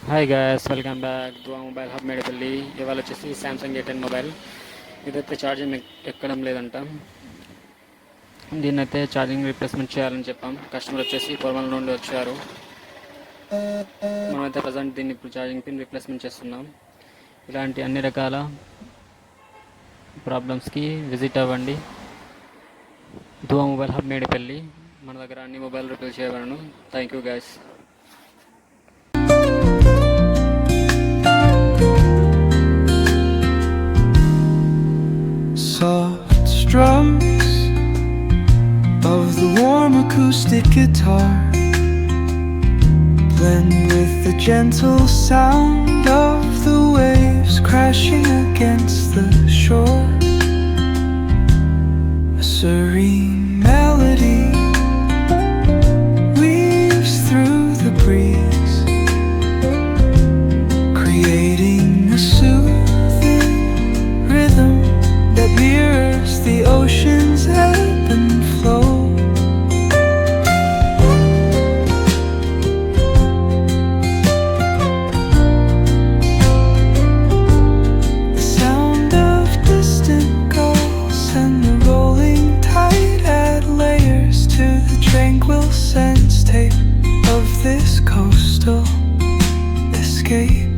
Hi guys, welcome back to mobile hub Medapalli. ఇవాళ వచ్చేసి Samsung A10 mobile. ఇదైతే charging ఎక్కడం లేదంట. దీన్ని అయితే ఛార్జింగ్ రీప్లేస్మెంట్ చేయాలని చెప్పాం. కస్టమర్ వచ్చేసి పొరమల నుండి వచ్చారు. మనమైతే ప్రజెంట్ దీన్ని ఇప్పుడు ఛార్జింగ్ పిన్ రీప్లేస్మెంట్ చేస్తున్నాం. ఇలాంటి అన్ని రకాల ప్రాబ్లమ్స్కి విజిట్ అవ్వండి దువా మొబైల్ హబ్ మేడపల్లి. మన దగ్గర అన్ని మొబైల్ రిపేర్ చేయగలను. Thank you guys. Soft strums of the warm acoustic guitar blend with the gentle sound of the waves crashing against the shore. A serene melody weaves through the breeze, creating a soothing rhythm that mirrors the ocean's ebb and flow. The sound of distant gulls and the rolling tide add layers to the tranquil sense tape of this coastal escape.